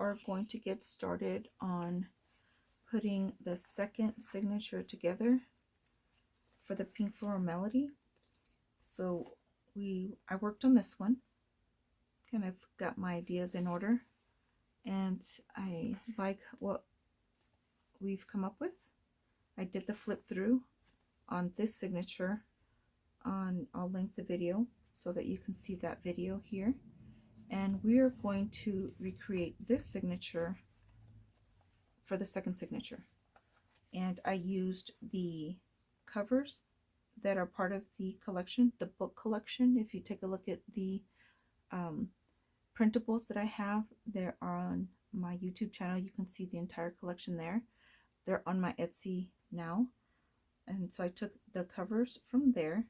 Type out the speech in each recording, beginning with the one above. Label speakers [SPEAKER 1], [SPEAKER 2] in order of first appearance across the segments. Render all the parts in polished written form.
[SPEAKER 1] are going to get started on putting the second signature together for the pink Floral Melody. So I worked on this one, kind of got my ideas in order, and I like what we've come up with. I did the flip through on this signature. I'll link the video so that you can see that video here. And we are going to recreate this signature for the second signature. And I used the covers that are part of the collection, the book collection. If you take a look at the printables that I have, they're on my YouTube channel. You can see the entire collection there. They're on my Etsy now. And so I took the covers from there,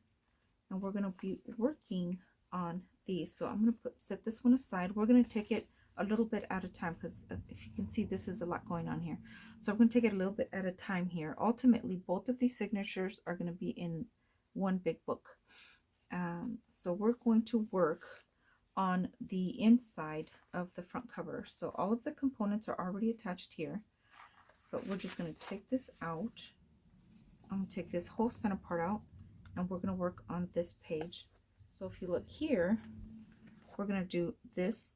[SPEAKER 1] and we're going to be working on these. So I'm going to set this one aside. We're going to take it a little bit at a time, because if you can see, this is a lot going on here. So I'm going to take it a little bit at a time here. Ultimately, both of these signatures are going to be in one big book. So we're going to work on the inside of the front cover. So all of the components are already attached here, but we're just going to take this out. I'm going to take this whole center part out, and we're going to work on this page. So if you look here, we're going to do this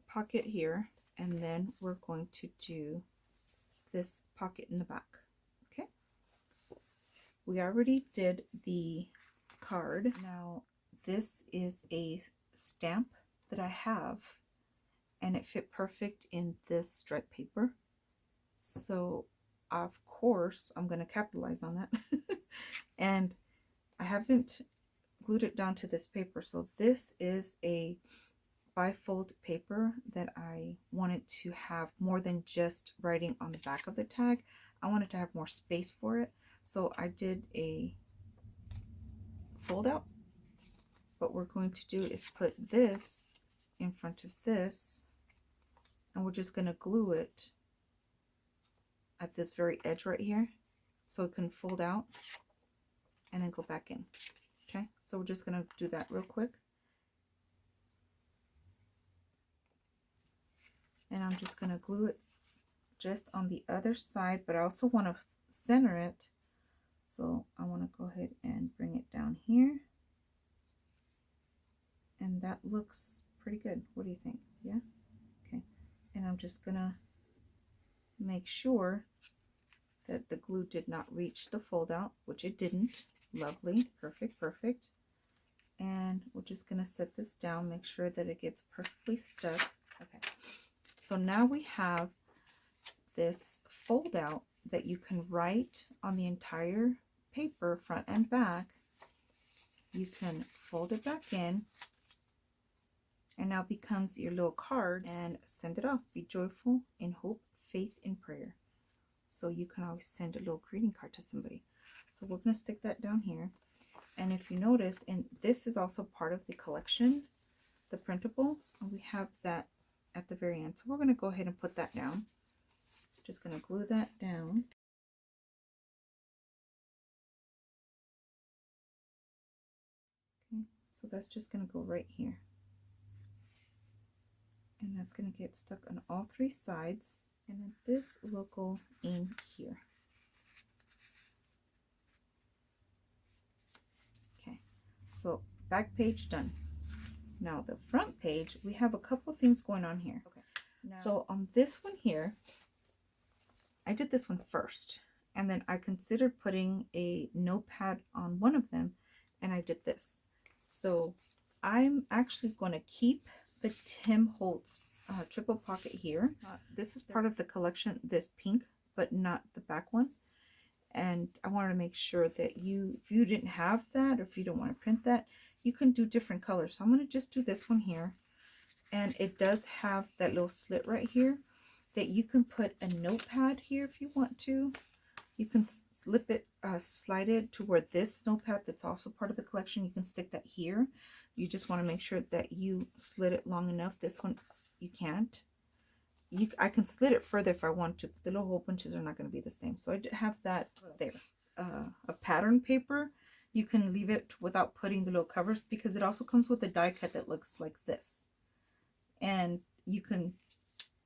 [SPEAKER 1] pocket here, and then we're going to do this pocket in the back. Okay, we already did the card. Now this is a stamp that I have, and it fit perfect in this striped paper, so of course I'm going to capitalize on that. And I haven't glued it down to this paper, so this is a bifold paper that I wanted to have more than just writing on the back of the tag. I wanted to have more space for it, so I did a fold out. What we're going to do is put this in front of this, and we're just going to glue it at this very edge right here, so it can fold out and then go back in. Okay, so we're just going to do that real quick. And I'm just going to glue it just on the other side, but I also want to center it. So I want to go ahead and bring it down here. And that looks pretty good. What do you think? Yeah? Okay. And I'm just going to make sure that the glue did not reach the fold out, which it didn't. Lovely. Perfect. Perfect. And we're just going to set this down, make sure that it gets perfectly stuck. Okay. So now we have this fold out that you can write on the entire paper, front and back. You can fold it back in, and now becomes your little card, and send it off. Be joyful in hope, faith, in prayer. So you can always send a little greeting card to somebody. So we're going to stick that down here. And if you noticed, and this is also part of the collection, the printable, and we have that at the very end. So we're going to go ahead and put that down. Just going to glue that down. Okay, so that's just going to go right here. And that's going to get stuck on all three sides. And then this will go in here. Okay, so back page done. Now the front page, we have a couple of things going on here. Okay. Now, so on this one here, I did this one first, and then I considered putting a notepad on one of them, and I did this. So I'm actually going to keep the Tim Holtz triple pocket here. This is part of the collection, this pink, but not the back one. And I wanted to make sure that if you didn't have that, or if you don't want to print that, you can do different colors. So I'm going to just do this one here. And it does have that little slit right here that you can put a notepad here if you want to. You can slip it, slide it to where this notepad that's also part of the collection, you can stick that here. You just want to make sure that you slit it long enough. This one, you can't. I can slit it further if I want to, but the little hole punches are not going to be the same. So I have that there. A pattern paper, you can leave it without putting the little covers, because it also comes with a die cut that looks like this. And you can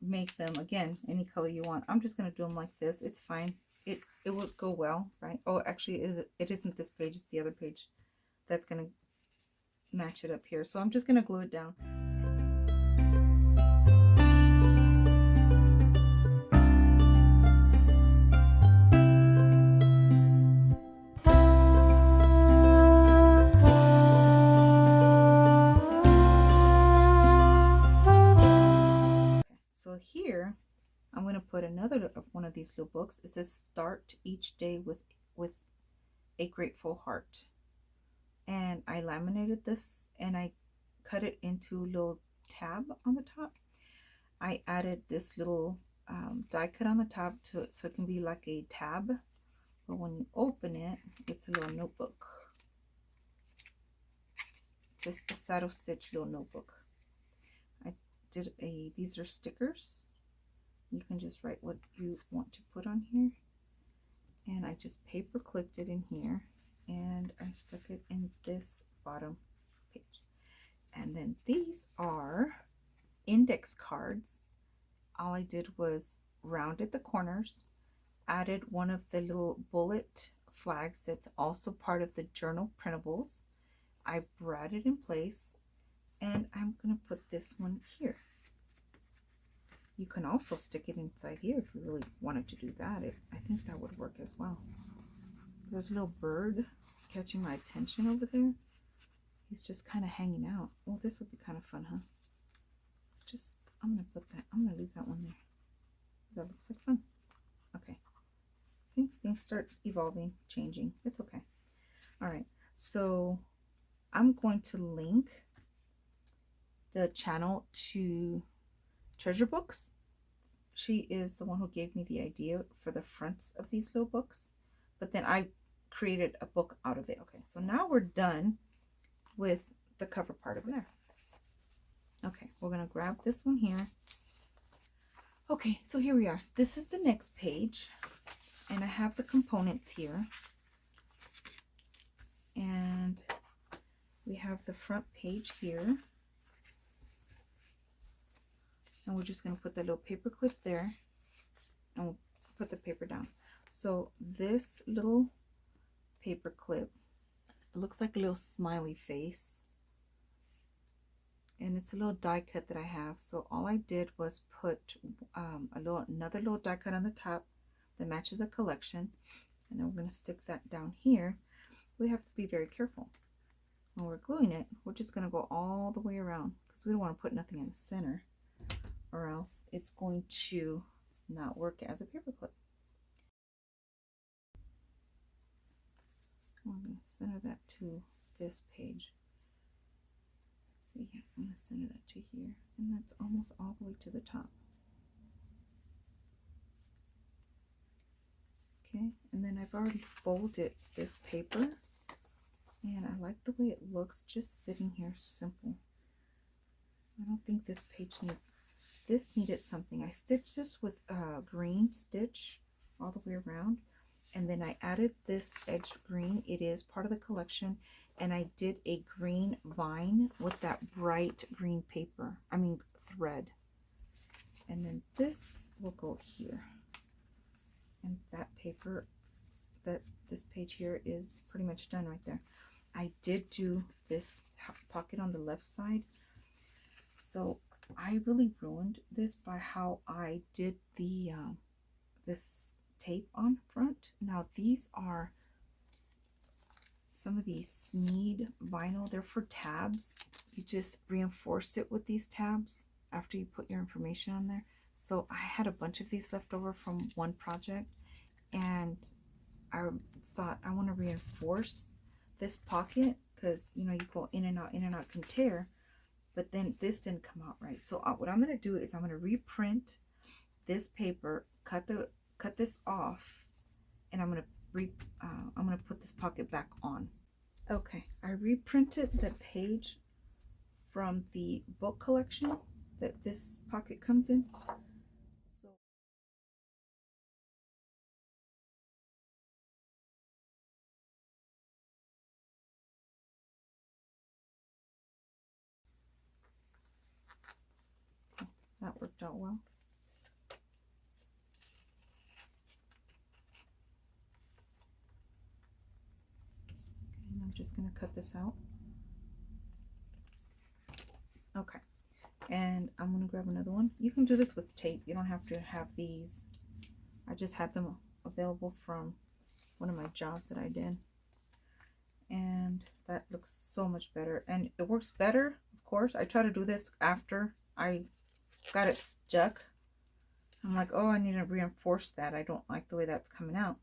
[SPEAKER 1] make them again any color you want. I'm just going to do them like this. It's fine. It would go well, right? Oh, actually, it isn't this page. It's the other page that's going to match it up here. So I'm just going to glue it down. So here, I'm going to put another one of these little books. It says "Start each day with a grateful heart," and I laminated this and I cut it into a little tab on the top. I added this little die cut on the top to it so it can be like a tab, but when you open it, it's a little notebook. Just a saddle stitch little notebook. I did these are stickers. You can just write what you want to put on here. And I just paper clipped it in here and I stuck it in this bottom page. And then these are index cards. All I did was rounded the corners, added one of the little bullet flags that's also part of the journal printables. I brought it in place, and I'm going to put this one here. You can also stick it inside here if you really wanted to do that. I think that would work as well. There's a little bird catching my attention over there. He's just kind of hanging out. Well, this would be kind of fun, huh? It's just, I'm going to put that, I'm going to leave that one there. That looks like fun. Okay. See, things start evolving, changing. It's okay. All right. So I'm going to link the channel to Treasure Books. She is the one who gave me the idea for the fronts of these little books, but then I created a book out of it. Okay, so now we're done with the cover part of it there. Okay, we're gonna grab this one here. Okay, so here we are. This is the next page, and I have the components here, and we have the front page here. And we're just going to put the little paper clip there and we'll put the paper down. So this little paper clip, it looks like a little smiley face. And it's a little die cut that I have. So all I did was put another little die cut on the top that matches a collection. And then we're going to stick that down here. We have to be very careful. When we're gluing it, we're just going to go all the way around because we don't want to put nothing in the center, or else it's going to not work as a paper clip. I'm going to center that to this page. See, I'm going to center that to here, and that's almost all the way to the top. Okay, and then I've already folded this paper, and I like the way it looks just sitting here simple. I don't think this page needs, this needed something. I stitched this with green stitch all the way around, and then I added this edge green. It is part of the collection, and I did a green vine with that bright green paper, thread. And then this will go here, and that paper, this page here is pretty much done right there. I did do this pocket on the left side, so I really ruined this by how I did the this tape on front. Now these are some of these Smeed vinyl. They're for tabs. You just reinforce it with these tabs after you put your information on there. So I had a bunch of these left over from one project, and I thought I want to reinforce this pocket because, you know, you go in and out can tear. But then this didn't come out right. So what I'm going to do is I'm going to reprint this paper, cut this off, and I'm going to put this pocket back on. Okay, I reprinted the page from the book collection that this pocket comes in. So that worked out well. just going to cut this out. Okay. And I'm going to grab another one. You can do this with tape. You don't have to have these. I just had them available from one of my jobs that I did. And that looks so much better. And it works better, of course. I try to do this after I got it stuck. I'm like, oh, I need to reinforce that. I don't like the way that's coming out.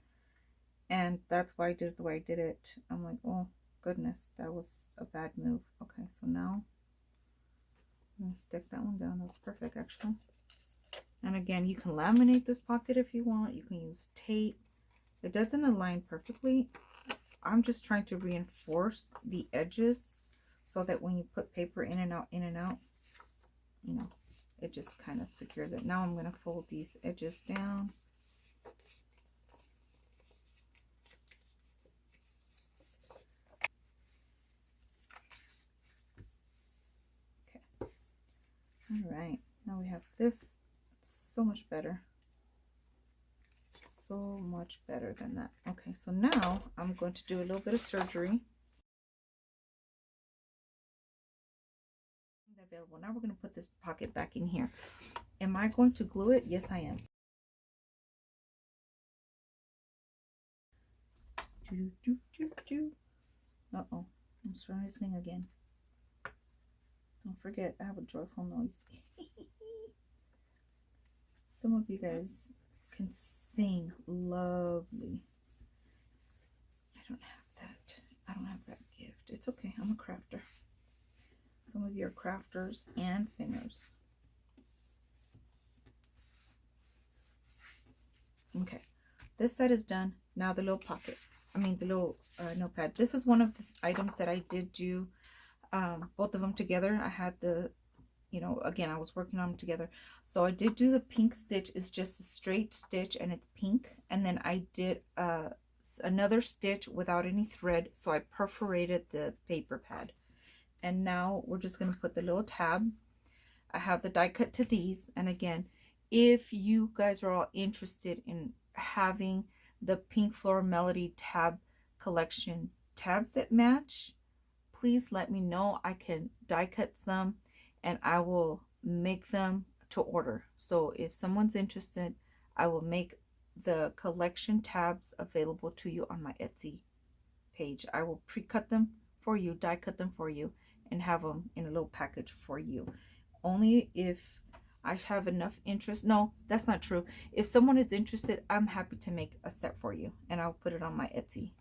[SPEAKER 1] And that's why I did it the way I did it. I'm like, oh, goodness, that was a bad move. Okay, so now I'm going to stick that one down. That was perfect, actually. And again, you can laminate this pocket if you want. You can use tape. It doesn't align perfectly. I'm just trying to reinforce the edges so that when you put paper in and out, you know, it just kind of secures it. Now I'm going to fold these edges down. Okay. All right. Now we have this. It's so much better. So much better than that. Okay, so now I'm going to do a little bit of surgery. Available. Now we're going to put this pocket back in here. Am I going to glue it? Yes, I am. Uh-oh, I'm starting to sing again. Don't forget, I have a joyful noise. Some of you guys can sing lovely. I don't have that. I don't have that gift. It's okay. I'm a crafter. Some of you are crafters and singers. Okay, this side is done. Now the little pocket. I mean the little notepad. This is one of the items that I did do both of them together. I had the, you know, again, I was working on them together. So I did do the pink stitch. It's just a straight stitch and it's pink. And then I did another stitch without any thread. So I perforated the paper pad. And now we're just going to put the little tab. I have the die cut to these. And again, if you guys are all interested in having the pink Floral Melody tab collection tabs that match, please let me know. I can die cut some and I will make them to order. So if someone's interested, I will make the collection tabs available to you on my Etsy page. I will pre-cut them for you, die cut them for you, and have them in a little package for you. Only if I have enough interest. No, that's not true. If someone is interested, I'm happy to make a set for you and I'll put it on my Etsy.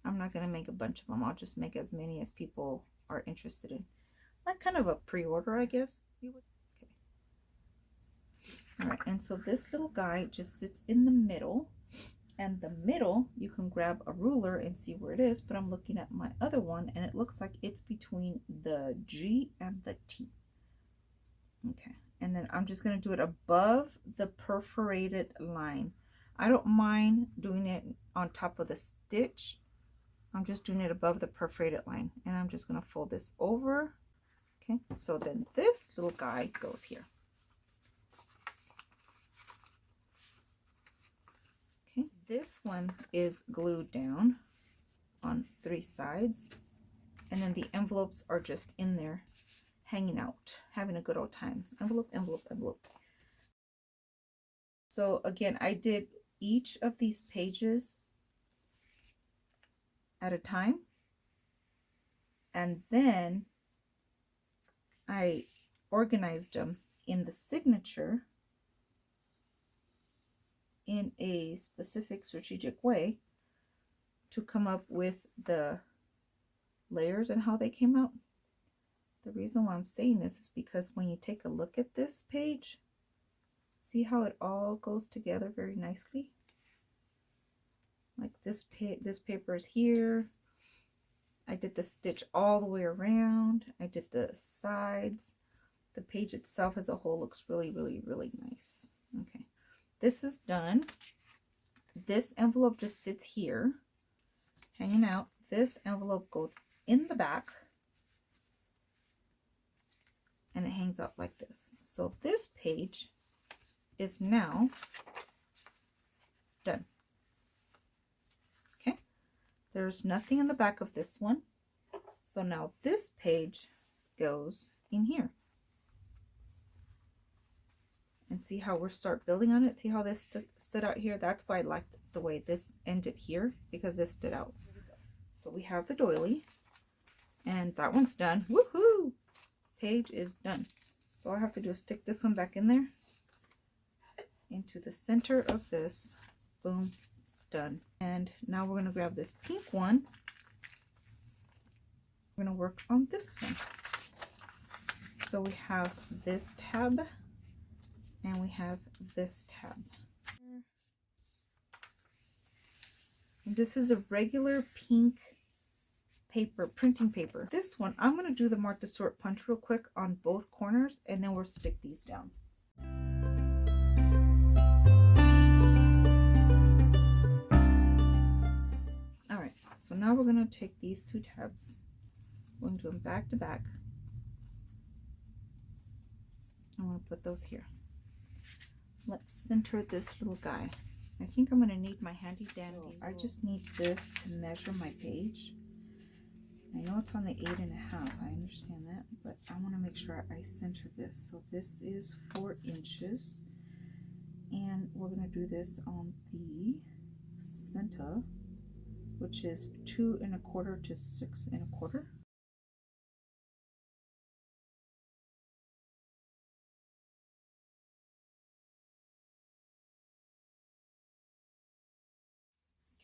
[SPEAKER 1] I'm not going to make a bunch of them. I'll just make as many as people are interested in. Like kind of a pre-order, I guess. Okay. All right, and so this little guy just sits in the middle. And the middle, you can grab a ruler and see where it is, but I'm looking at my other one and it looks like it's between the G and the T. Okay, and then I'm just going to do it above the perforated line. I don't mind doing it on top of the stitch. I'm just doing it above the perforated line, and I'm just going to fold this over. Okay, so then this little guy goes here. Okay, this one is glued down on 3 sides, and then the envelopes are just in there hanging out, having a good old time. Envelope, envelope, envelope. So again, I did each of these pages at a time, and then I organized them in the signature in a specific strategic way to come up with the layers and how they came out. The reason why I'm saying this is because when you take a look at this page, see how it all goes together very nicely? Like this paper is here. I did the stitch all the way around. I did the sides. The page itself as a whole looks really, really, really nice. Okay, this is done. This envelope just sits here, hanging out. This envelope goes in the back, and it hangs out like this. So this page is now Done. Okay, there's nothing in the back of this one. So now this page goes in here. And see how we're start building on it? See how this stood out here? That's why I liked the way this ended here, because this stood out. So we have the doily, and that one's done. Woohoo! Page is done. So all I have to do is stick this one back in there, into the center of this. Boom, done. And now we're going to grab this pink one. We're going to work on this one. So we have this tab, and we have this tab. And this is a regular pink paper, printing paper. This one, I'm going to do the Mark the Sort punch real quick on both corners, and then we'll stick these down. All right, so now we're going to take these two tabs. We're going to do them back to back. I'm going to put those here. Let's center this little guy. I think I'm going to need my handy dandy. I just need this to measure my page. I know it's on the 8.5, I understand that, but I want to make sure I center this. So this is 4 inches, and we're going to do this on the center, which is 2 1/4 to 6 1/4.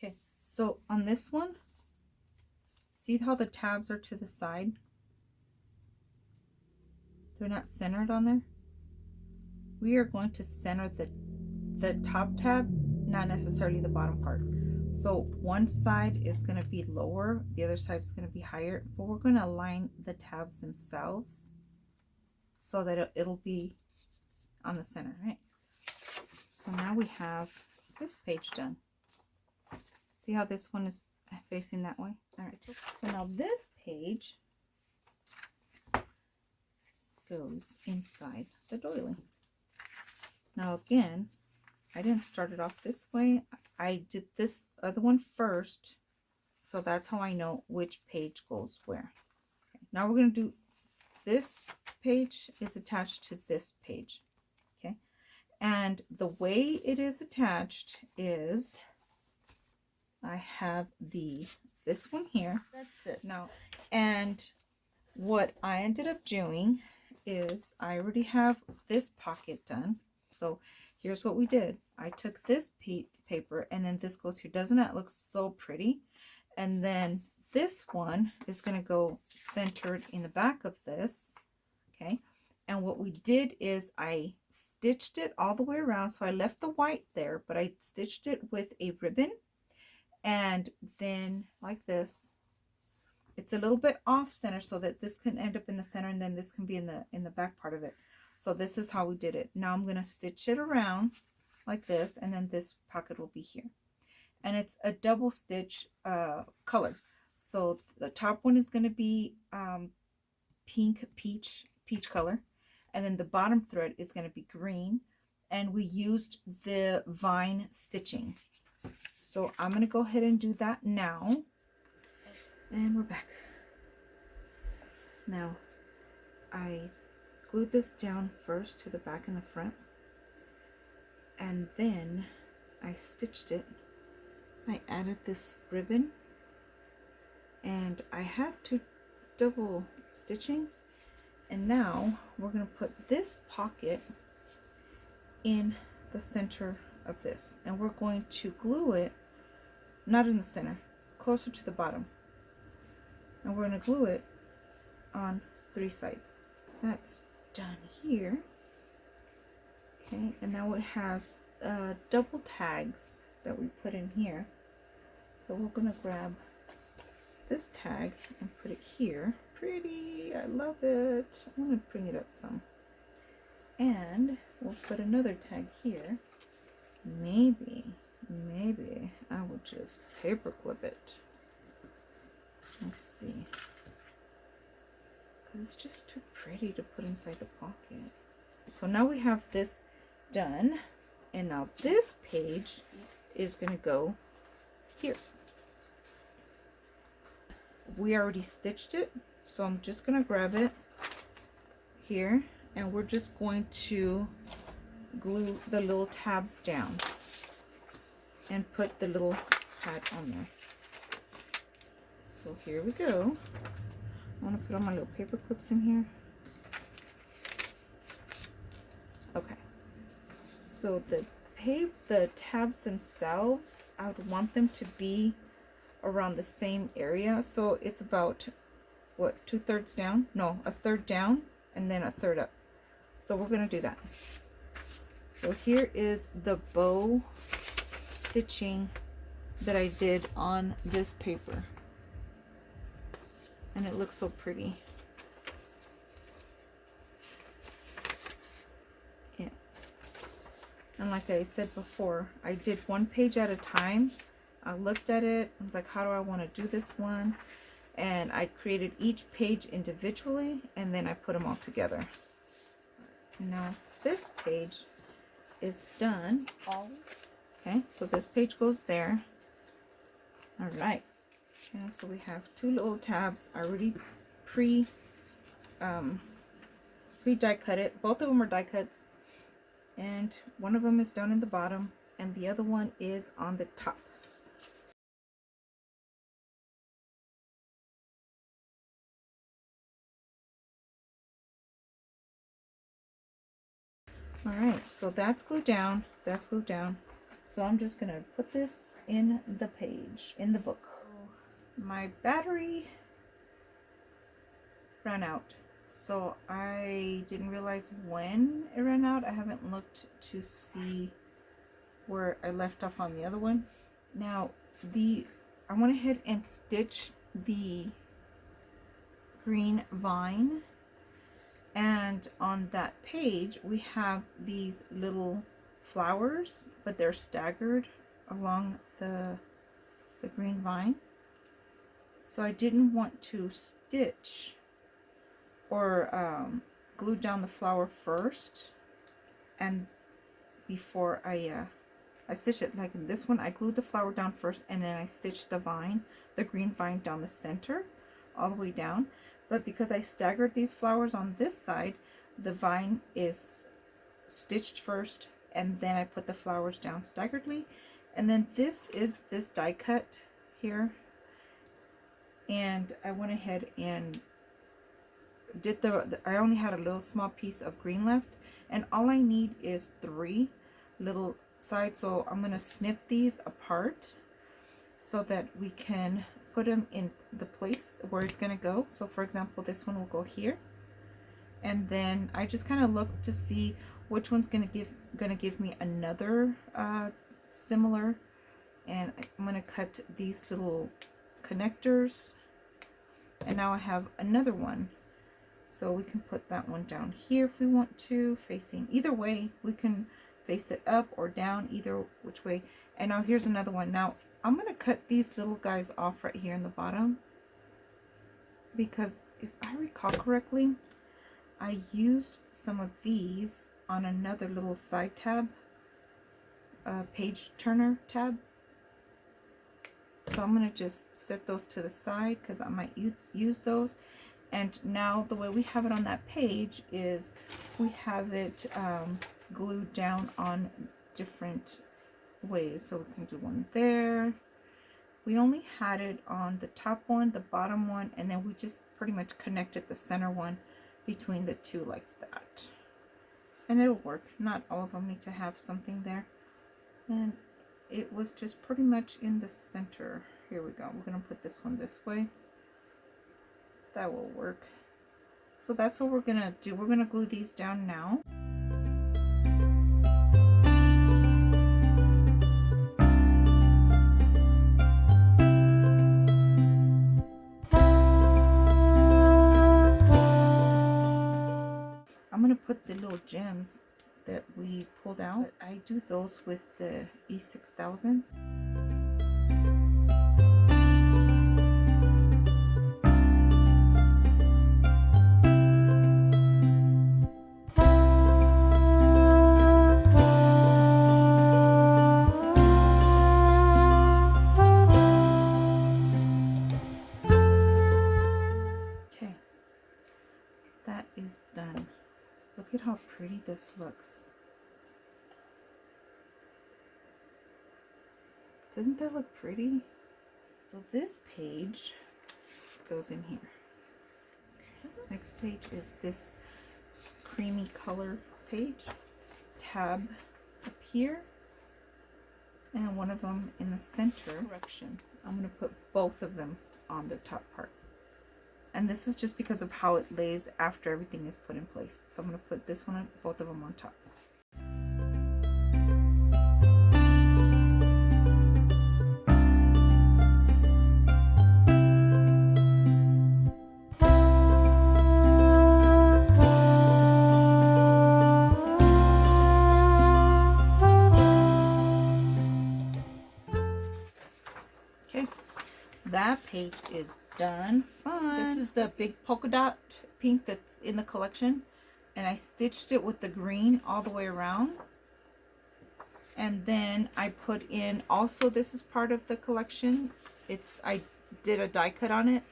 [SPEAKER 1] Okay, so on this one, see how the tabs are to the side? They're not centered on there. We are going to center the top tab, not necessarily the bottom part. So one side is going to be lower, the other side is going to be higher, but we're going to align the tabs themselves so that it'll be on the center, right? So now we have this page done. See how this one is facing that way? All right, so now this page goes inside the doily. Now again, I didn't start it off this way. I did this other one first, so that's how I know which page goes where. Okay, now we're going to do this page is attached to this page. Okay, and the way it is attached is I have this one here. That's this. Now, and what I ended up doing is I already have this pocket done. So here's what we did. I took this paper, and then this goes here. Doesn't that look so pretty? And then this one is going to go centered in the back of this. Okay. And what we did is I stitched it all the way around. So I left the white there, but I stitched it with a ribbon. And then like this, it's a little bit off center so that this can end up in the center, and then this can be in the back part of it. So this is how we did it. Now I'm going to stitch it around like this, and then this pocket will be here. And it's a double stitch color. So the top one is going to be pink peach color, and then the bottom thread is going to be green, and we used the vine stitching. So I'm going to go ahead and do that now. And we're back. Now I glued this down first to the back and the front, and then I stitched it. I added this ribbon, and I have to double stitching, and now we're going to put this pocket in the center of this, and we're going to glue it not in the center, closer to the bottom, and we're going to glue it on 3 sides. That's done here. Okay, and now it has double tags that we put in here. So we're going to grab this tag and put it here. Pretty, I love it. I'm going to bring it up some. And we'll put another tag here. Maybe I will just paper clip it. Let's see. Because it's just too pretty to put inside the pocket. So now we have this done. And now this page is going to go here. We already stitched it, so I'm just going to grab it here, and we're just going to glue the little tabs down and put the little pad on there. So here we go. I want to put all my little paper clips in here. Okay, so the tabs themselves, I would want them to be around the same area. So it's about, what, 2/3 down? No, a third down and then a third up. So we're going to do that. So here is the bow stitching that I did on this paper. And it looks so pretty. Yeah. And like I said before, I did one page at a time. I looked at it. I was like, how do I want to do this one? And I created each page individually, and then I put them all together. And now this page is done. Okay, so this page goes there. All right. Okay, so we have 2 little tabs. I already pre die cut it. Both of them are die cuts, and one of them is down in the bottom, and the other one is on the top. All right, so that's glued down. That's glued down. So I'm just gonna put this in the page, in the book. My battery ran out, so I didn't realize when it ran out. I haven't looked to see where I left off on the other one. Now I went ahead and stitched the green vine, and on that page we have these little flowers, but they're staggered along the green vine. So I didn't want to stitch or glue down the flower first, and before I stitched it. Like in this one, I glued the flower down first, and then I stitched the vine, the green vine, down the center all the way down. But because I staggered these flowers on this side, the vine is stitched first, and then I put the flowers down staggeredly. And then this is this die cut here, and I went ahead and did I only had a little small piece of green left, and all I need is 3 little sides. So I'm going to snip these apart so that we can put them in the place where it's going to go. So for example, this one will go here, and then I just kind of look to see which one's going to give me another similar, and I'm going to cut these little connectors, and now I have another one. So we can put that one down here if we want to, facing either way. We can face it up or down, either which way. And now here's another one. Now I'm going to cut these little guys off right here in the bottom, because if I recall correctly, I used some of these on another little side tab, page turner tab. So I'm going to just set those to the side because I might use those. And now the way we have it on that page is we have it glued down on different ways. So we can do one there. We only had it on the top one, the bottom one, and then we just pretty much connected the center one between the two like that. And it'll work. Not all of them need to have something there. And it was just pretty much in the center. Here we go. We're going to put this one this way. That will work. So that's what we're going to do. We're going to glue these down now. I'm going to put the little gems that we pulled out. I do those with the E6000. is done. Look at how pretty this looks. Doesn't that look pretty? So this page goes in here. Next page is this creamy color page. Tab up here, and one of them in the center direction. I'm going to put both of them on the top part. And this is just because of how it lays after everything is put in place. So I'm going to put this one, both of them on top. Okay, that page is done. Fun. This is the big polka dot pink that's in the collection, and I stitched it with the green all the way around. And then I put in, also this is part of the collection, I did a die cut on it,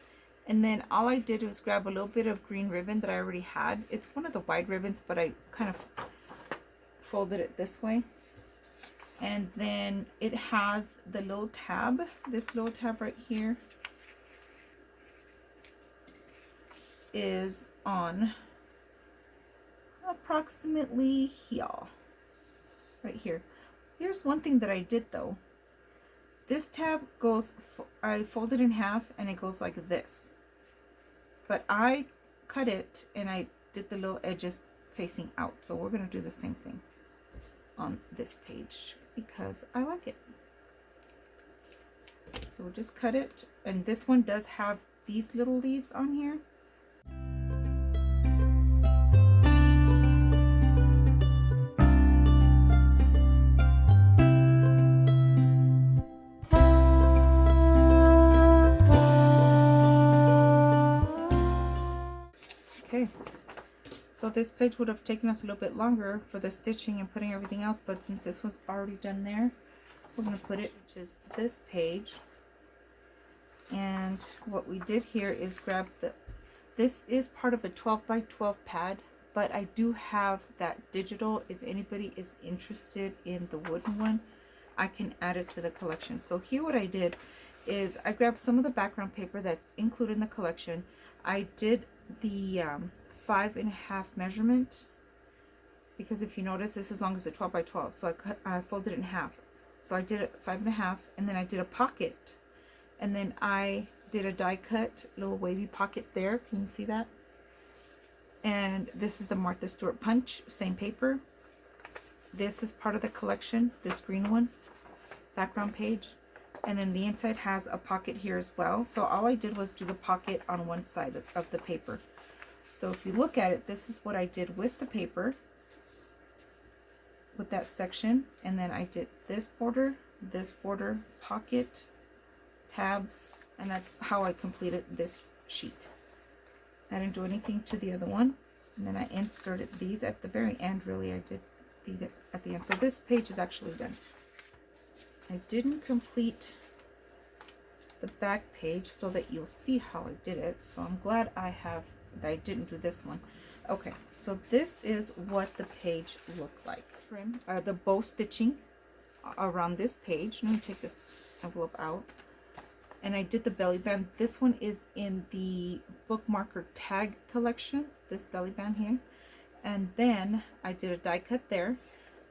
[SPEAKER 1] and then all I did was grab a little bit of green ribbon that I already had. It's one of the wide ribbons, but I kind of folded it this way. And then it has the little tab, this little tab right here is on approximately here, right here. Here's one thing that I did though. This tab goes, I fold it in half and it goes like this. But I cut it and I did the little edges facing out. So we're going to do the same thing on this page because I like it. So we'll just cut it. And this one does have these little leaves on here. Okay, so this page would have taken us a little bit longer for the stitching and putting everything else, but since this was already done there, we're going to put it, which is this page. And what we did here is grab this is part of a 12 by 12 pad, but I do have that digital. If anybody is interested in the wooden one, I can add it to the collection. So here what I did is I grabbed some of the background paper that's included in the collection. I did the 5.5 measurement, because if you notice, this is long as a 12 by 12, so I folded it in half. So I did it 5.5, and then I did a pocket, and then I did a die cut little wavy pocket there. Can you see that? And this is the Martha Stewart punch, same paper. This is part of the collection, this green one, background page. And then the inside has a pocket here as well. So all I did was do the pocket on one side of the paper. So if you look at it, this is what I did with the paper, with that section. And then I did this border, pocket, tabs, and that's how I completed this sheet. I didn't do anything to the other one. And then I inserted these at the very end. Really, I did these at the end. So this page is actually done. I didn't complete the back page so that you'll see how I did it. So I'm glad that I didn't do this one. Okay, so this is what the page looked like. Trim the bow stitching around this page. Let me take this envelope out. And I did the belly band. This one is in the bookmarker tag collection, this belly band here. And then I did a die cut there.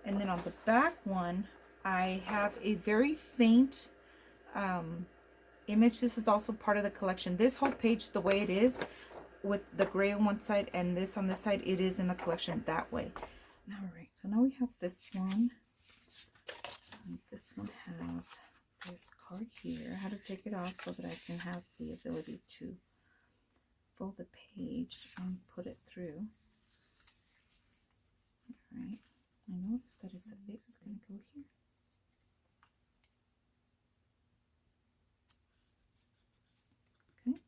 [SPEAKER 1] And then on the back one, I have a very faint image. This is also part of the collection. This whole page, the way it is, with the gray on one side and this on this side, it is in the collection that way. All right, so now we have this one. And this one has this card here. I had to take it off so that I can have the ability to fold the page and put it through. All right, I noticed that this is going to go here. Okay,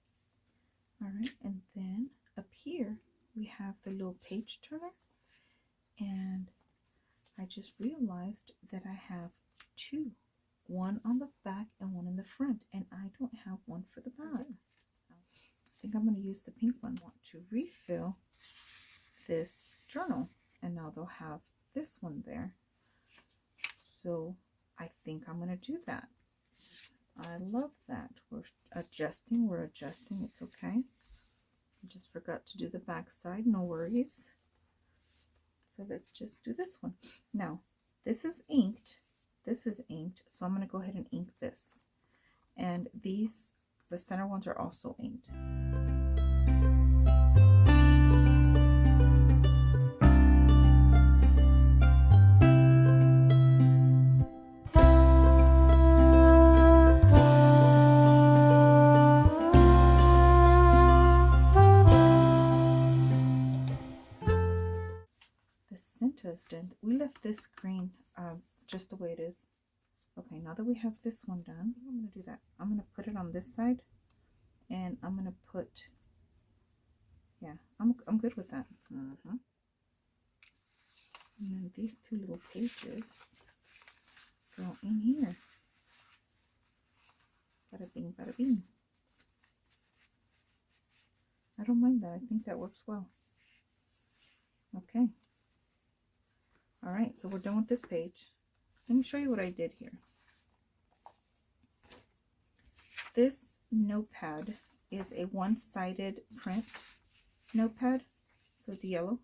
[SPEAKER 1] all right, and then up here we have the little page turner, and I just realized that I have two, one on the back and one in the front, and I don't have one for the back. I think I'm going to use the pink one. I want to refill this journal, and now they'll have this one there. So I think I'm going to do that. I love that. We're adjusting, it's okay. I just forgot to do the back side, no worries. So let's just do this one. Now, this is inked, so I'm going to go ahead and ink this. And these, the center ones are also inked. Is done. We left this green just the way it is. Okay, now that we have this one done, I'm going to do that. I'm going to put it on this side, and I'm going to put, yeah, I'm good with that. And then these two little pages go in here. Bada bing, bada bing. I don't mind that. I think that works well. Okay. All right, so we're done with this page. Let me show you what I did here. This notepad is a one-sided print notepad, so it's yellow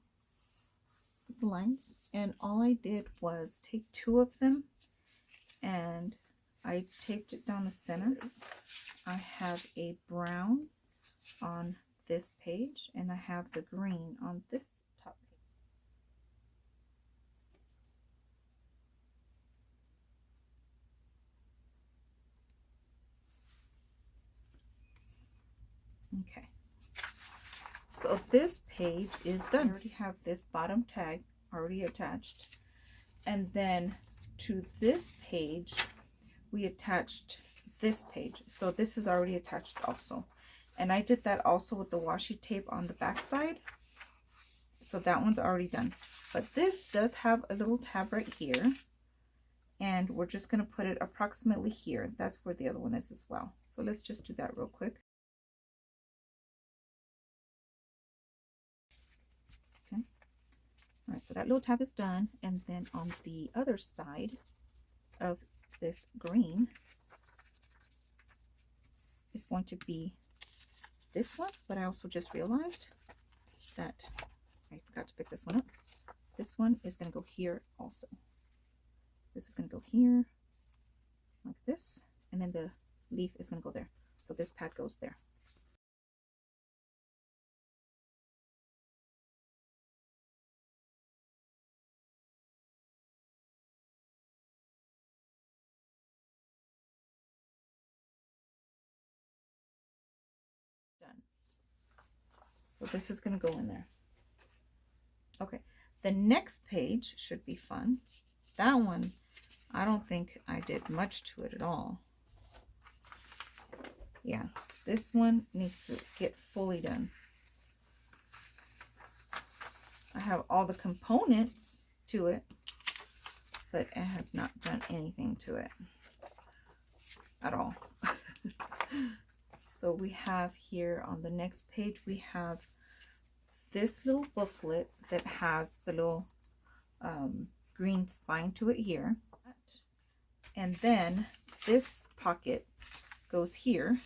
[SPEAKER 1] with the lines. And all I did was take two of them and I taped it down the centers. I have a brown on this page and I have the green on this top page. Okay, so this page is done. I already have this bottom tag already attached, and then to this page we attached this page, so this is already attached also. And I did that also with the washi tape on the back side, so that one's already done. But this does have a little tab right here, and we're just going to put it approximately here. That's where the other one is as well. So let's just do that real quick. Okay, all right, so that little tab is done. And then on the other side of this green is going to be this one, but I also just realized that I forgot to pick this one up. This one is going to go here also. This is going to go here like this, and then the leaf is going to go there. So this pad goes there. Done. So this is going to go in there. Okay, the next page should be fun. That one, I don't think I did much to it at all. Yeah, this one needs to get fully done. I have all the components to it, but I have not done anything to it at all. So we have here on the next page, we have this little booklet that has the little green spine to it here. And then this pocket goes here.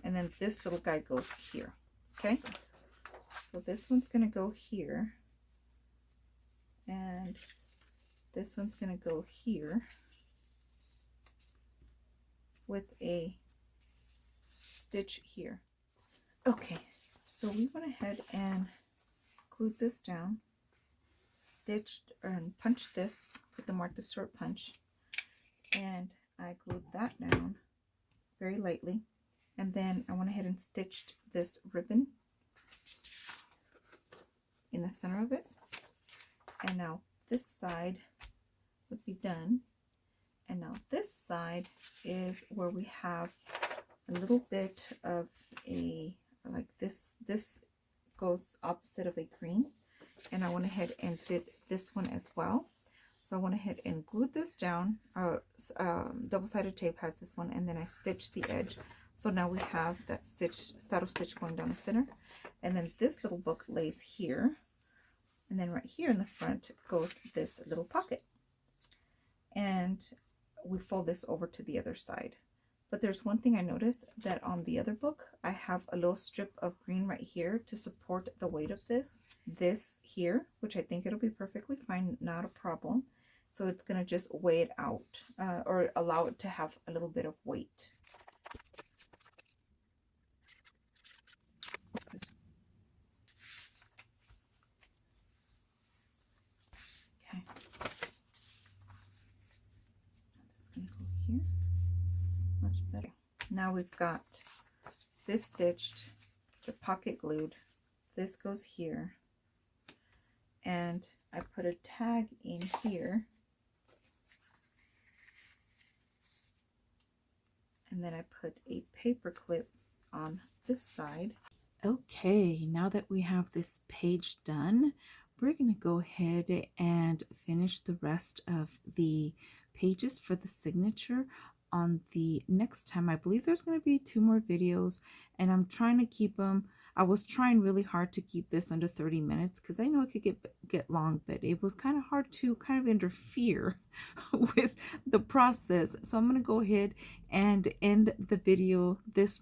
[SPEAKER 1] And then this little guy goes here. Okay. So this one's going to go here. And this one's going to go here with a stitch here. Okay, so we went ahead and glued this down, stitched and punched this, put the Martha Stewart punch, and I glued that down very lightly. And then I went ahead and stitched this ribbon in the center of it. And now this side would be done. And now this side is where we have a little bit of a, like this goes opposite of a green. And I went ahead and did this one as well. So I went ahead and glued this down. Double-sided tape has this one, and then I stitched the edge. So now we have that stitch, saddle stitch going down the center, and then this little book lays here, and then right here in the front goes this little pocket, and we fold this over to the other side. But there's one thing I noticed, that on the other book I have a little strip of green right here to support the weight of this here, which I think it'll be perfectly fine, not a problem. So it's gonna just weigh it out, or allow it to have a little bit of weight. Okay, this is gonna go here, much better. Now we've got this stitched, the pocket glued, this goes here, and I put a tag in here, and then I put a paper clip on this side. Okay, now that we have this page done, we're going to go ahead and finish the rest of the pages for the signature on the next time. I believe there's going to be 2 more videos, and I'm trying to keep them. I was trying really hard to keep this under 30 minutes because I know it could get long, but it was kind of hard to kind of interfere with the process. So I'm going to go ahead and end the video, this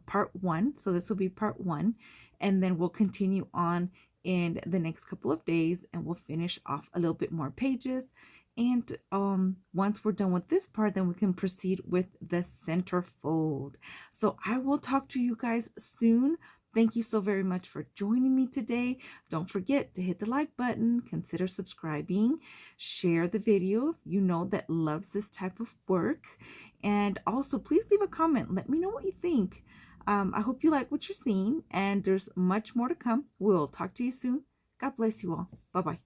[SPEAKER 1] part 1. So this will be part 1, and then we'll continue on in the next couple of days, and we'll finish off a little bit more pages. And once we're done with this part, then we can proceed with the center fold. So I will talk to you guys soon. Thank you so very much for joining me today. Don't forget to hit the like button, consider subscribing, share the video if you know that loves this type of work, and also please leave a comment. Let me know what you think. I hope you like what you're seeing, and there's much more to come. We'll talk to you soon. God bless you all. Bye-bye.